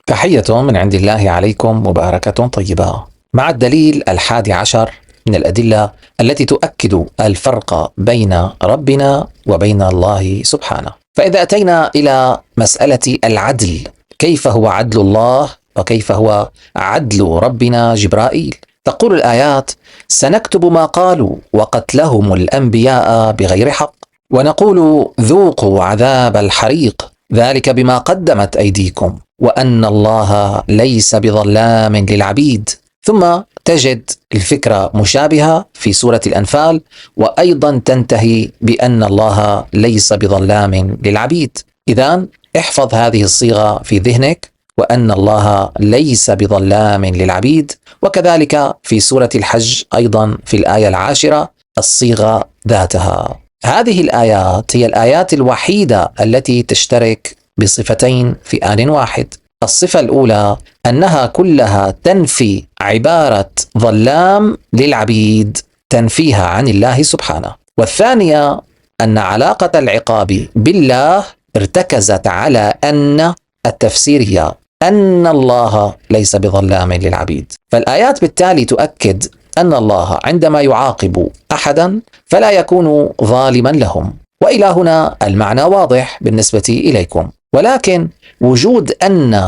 تحية من عند الله عليكم مباركة طيبة. مع الدليل 11 من الأدلة التي تؤكد الفرق بين ربنا وبين الله سبحانه. فإذا أتينا إلى مسألة العدل، كيف هو عدل الله وكيف هو عدل ربنا جبرائيل؟ تقول الآيات: سنكتب ما قالوا وقتلهم الأنبياء بغير حق، ونقول ذوقوا عذاب الحريق، ذلك بما قدمت أيديكم وأن الله ليس بظلام للعبيد. ثم تجد الفكرة مشابهة في سورة الأنفال، وأيضا تنتهي بأن الله ليس بظلام للعبيد. إذن احفظ هذه الصيغة في ذهنك، وأن الله ليس بظلام للعبيد. وكذلك في سورة الحج أيضا في الآية 10 الصيغة ذاتها. هذه الآيات هي الآيات الوحيدة التي تشترك بصفتين في آن واحد. الصفة الأولى أنها كلها تنفي عبارة ظلام للعبيد، تنفيها عن الله سبحانه. والثانية أن علاقة العقاب بالله ارتكزت على أن التفسيرية، أن الله ليس بظلام للعبيد. فالآيات بالتالي تؤكد أن الله عندما يعاقب أحدا فلا يكون ظالما لهم. وإلى هنا المعنى واضح بالنسبة إليكم، ولكن وجود أن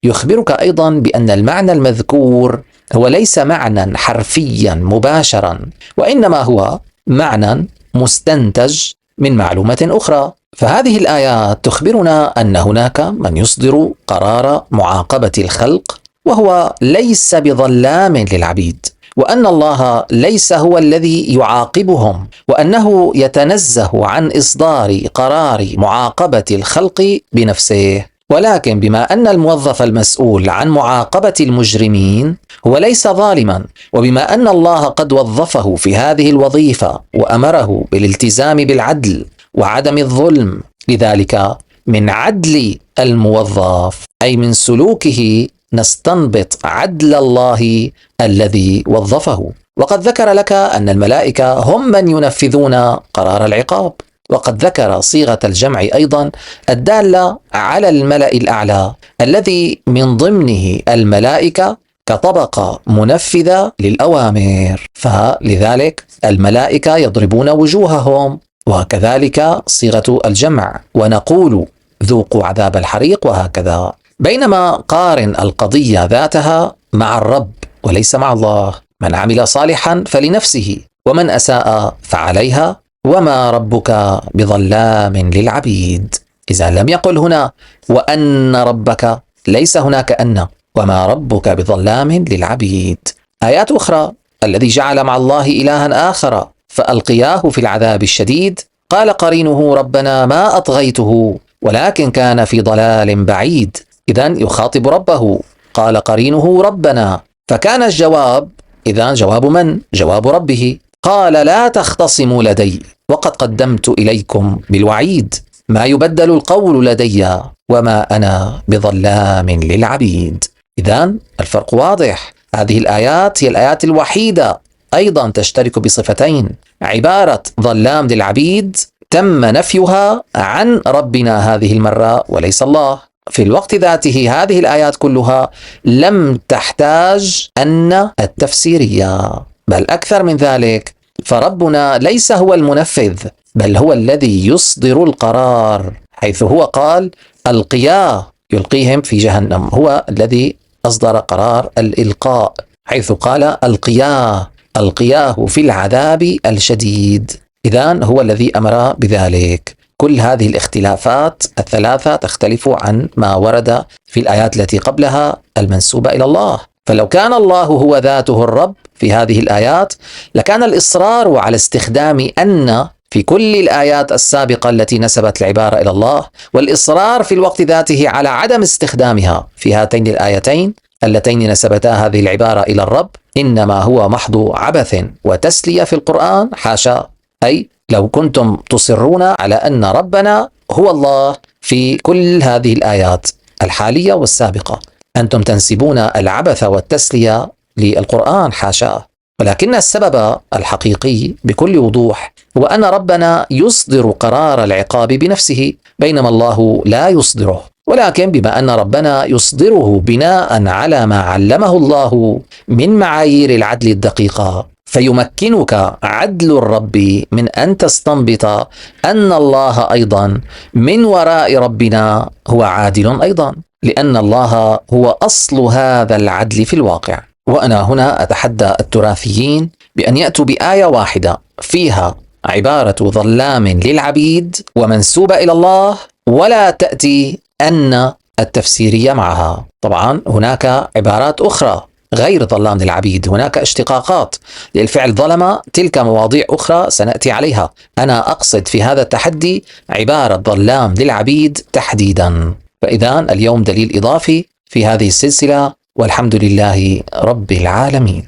يخبرك أيضا بأن المعنى المذكور هو ليس معنى حرفيا مباشرا، وإنما هو معنى مستنتج من معلومة أخرى. فهذه الآيات تخبرنا أن هناك من يصدر قرار معاقبة الخلق وهو ليس بظلام للعبيد، وأن الله ليس هو الذي يعاقبهم، وأنه يتنزه عن إصدار قرار معاقبة الخلق بنفسه. ولكن بما أن الموظف المسؤول عن معاقبة المجرمين هو ليس ظالما، وبما أن الله قد وظفه في هذه الوظيفة وأمره بالالتزام بالعدل وعدم الظلم، لذلك من عدل الموظف أي من سلوكه نستنبط عدل الله الذي وظفه. وقد ذكر لك أن الملائكة هم من ينفذون قرار العقاب، وقد ذكر صيغة الجمع أيضا الدالة على الملأ الأعلى الذي من ضمنه الملائكة كطبقة منفذة للأوامر، فلذلك الملائكة يضربون وجوههم. وكذلك صيغة الجمع ونقول ذوقوا عذاب الحريق، وهكذا. بينما قارن القضية ذاتها مع الرب وليس مع الله. من عمل صالحا فلنفسه ومن أساء فعليها وما ربك بظلام للعبيد. إذا لم يقل هنا وأن ربك، ليس هناك أن وما ربك بظلام للعبيد. آيات أخرى: الذي جعل مع الله إلها آخر فألقياه في العذاب الشديد، قال قرينه ربنا ما أطغيته ولكن كان في ضلال بعيد. إذن يخاطب ربه، قال قرينه ربنا، فكان الجواب إذن جواب من؟ جواب ربه. قال لا تختصموا لدي وقد قدمت إليكم بالوعيد، ما يبدل القول لدي وما أنا بظلام للعبيد. إذن الفرق واضح. هذه الآيات هي الآيات الوحيدة أيضا تشترك بصفتين. عبارة ظلام للعبيد تم نفيها عن ربنا هذه المرة وليس الله. في الوقت ذاته هذه الآيات كلها لم تحتاج أن التفسيرية، بل أكثر من ذلك، فربنا ليس هو المنفذ بل هو الذي يصدر القرار، حيث هو قال القياه يلقيهم في جهنم، هو الذي أصدر قرار الإلقاء، حيث قال القياه في العذاب الشديد. إذن هو الذي أمر بذلك. كل هذه الاختلافات الثلاثة تختلف عن ما ورد في الآيات التي قبلها المنسوبة إلى الله. فلو كان الله هو ذاته الرب في هذه الآيات لكان الإصرار على استخدام أن في كل الآيات السابقة التي نسبت العبارة إلى الله، والإصرار في الوقت ذاته على عدم استخدامها في هاتين الآيتين اللتين نسبتا هذه العبارة إلى الرب، إنما هو محض عبث وتسلية في القرآن. حاشا. أي لو كنتم تصرون على أن ربنا هو الله في كل هذه الآيات الحالية والسابقة، أنتم تنسبون العبث والتسلية للقرآن، حاشا. ولكن السبب الحقيقي بكل وضوح هو أن ربنا يصدر قرار العقاب بنفسه، بينما الله لا يصدره. ولكن بما أن ربنا يصدره بناء على ما علمه الله من معايير العدل الدقيقة، فيمكنك عدل الرب من أن تستنبط أن الله أيضا من وراء ربنا هو عادل أيضا، لأن الله هو أصل هذا العدل في الواقع. وأنا هنا أتحدى التراثيين بأن يأتوا بآية واحدة فيها عبارة ظلام للعبيد ومنسوبة إلى الله، ولا تأتي أن التفسيرية معها. طبعا هناك عبارات أخرى غير ظلام للعبيد، هناك اشتقاقات للفعل ظلم، تلك مواضيع أخرى سنأتي عليها. أنا أقصد في هذا التحدي عبارة ظلام للعبيد تحديدا. فإذا اليوم دليل إضافي في هذه السلسلة، والحمد لله رب العالمين.